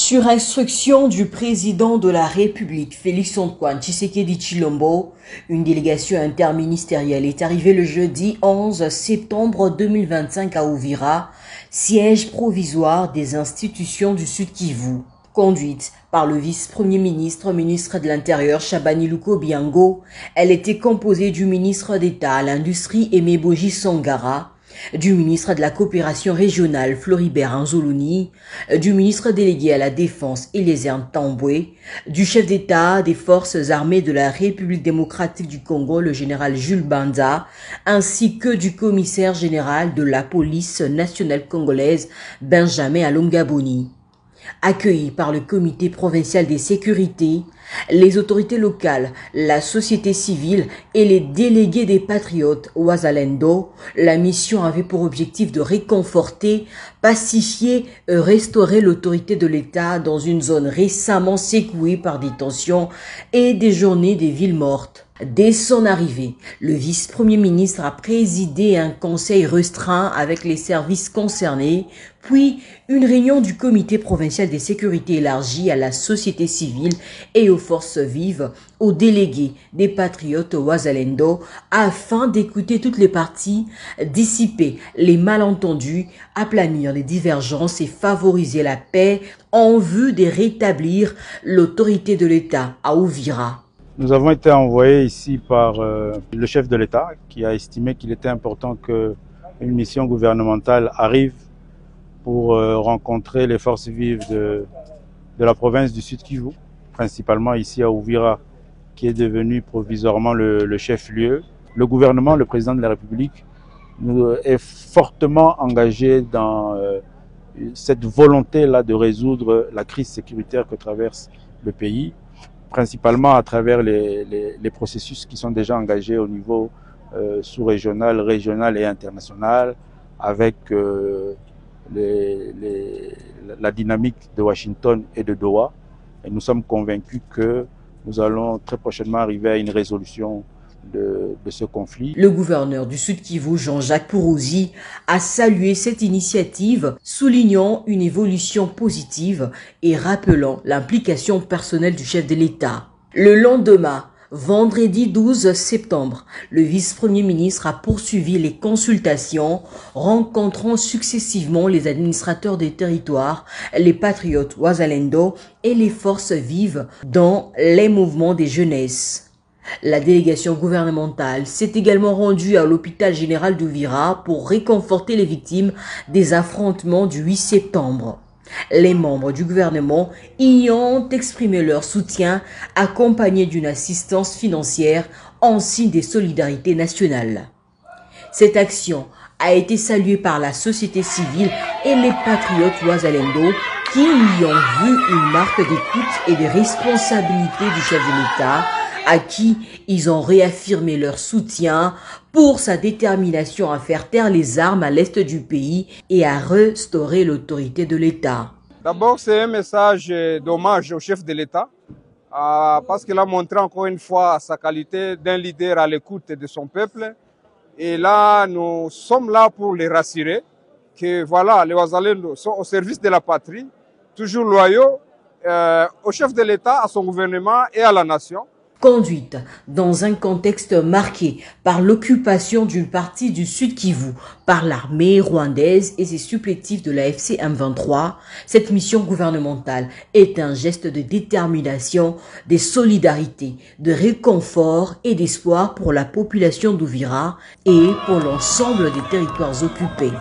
Sur instruction du président de la République, Félix-Antoine Tshisekedi Tshilombo, une délégation interministérielle est arrivée le jeudi 11 septembre 2025 à Uvira, siège provisoire des institutions du Sud Kivu. Conduite par le vice-premier ministre, ministre de l'Intérieur, Chabani Louko-Biango, elle était composée du ministre d'État à l'Industrie, Emeboji Sangara, du ministre de la Coopération régionale, Floribert Anzoulouni, du ministre délégué à la Défense, Eliezer Ntambwe, du chef d'État des forces armées de la République démocratique du Congo, le général Jules Banza, ainsi que du commissaire général de la police nationale congolaise, Benjamin Alongaboni. Accueillis par le comité provincial des sécurités, les autorités locales, la société civile et les délégués des patriotes Wazalendo, la mission avait pour objectif de réconforter, pacifier et restaurer l'autorité de l'État dans une zone récemment secouée par des tensions et des journées des villes mortes. Dès son arrivée, le vice-premier ministre a présidé un conseil restreint avec les services concernés, puis une réunion du comité provincial des sécurités élargie à la société civile et aux forces vives, aux délégués des patriotes Wazalendo, afin d'écouter toutes les parties, dissiper les malentendus, aplanir les divergences et favoriser la paix en vue de rétablir l'autorité de l'État à Uvira. Nous avons été envoyés ici par le chef de l'État qui a estimé qu'il était important qu'une mission gouvernementale arrive pour rencontrer les forces vives de la province du Sud Kivu, principalement ici à Uvira, qui est devenu provisoirement le chef-lieu. Le gouvernement, le président de la République, est fortement engagé dans cette volonté-là de résoudre la crise sécuritaire que traverse le pays, principalement à travers les processus qui sont déjà engagés au niveau sous-régional, régional et international, avec la dynamique de Washington et de Doha. Et nous sommes convaincus que nous allons très prochainement arriver à une résolution de ce conflit. Le gouverneur du Sud Kivu, Jean-Jacques Pourouzi, a salué cette initiative, soulignant une évolution positive et rappelant l'implication personnelle du chef de l'État. Le lendemain, vendredi 12 septembre, le vice-premier ministre a poursuivi les consultations, rencontrant successivement les administrateurs des territoires, les patriotes Wazalendo et les forces vives dans les mouvements des jeunesses. La délégation gouvernementale s'est également rendue à l'hôpital général d'Uvira pour réconforter les victimes des affrontements du 8 septembre. Les membres du gouvernement y ont exprimé leur soutien, accompagné d'une assistance financière en signe des solidarités nationales. Cette action a été saluée par la société civile et les patriotes Wazalendo qui y ont vu une marque d'écoute et de responsabilité du chef de l'État, à qui ils ont réaffirmé leur soutien pour sa détermination à faire taire les armes à l'est du pays et à restaurer l'autorité de l'État. D'abord, c'est un message d'hommage au chef de l'État parce qu'il a montré encore une fois sa qualité d'un leader à l'écoute de son peuple. Et là, nous sommes là pour les rassurer que voilà, les Wazalendo sont au service de la patrie, toujours loyaux au chef de l'État, à son gouvernement et à la nation. Conduite dans un contexte marqué par l'occupation d'une partie du Sud Kivu par l'armée rwandaise et ses supplétifs de la FC M23, cette mission gouvernementale est un geste de détermination, de solidarité, de réconfort et d'espoir pour la population d'Uvira et pour l'ensemble des territoires occupés.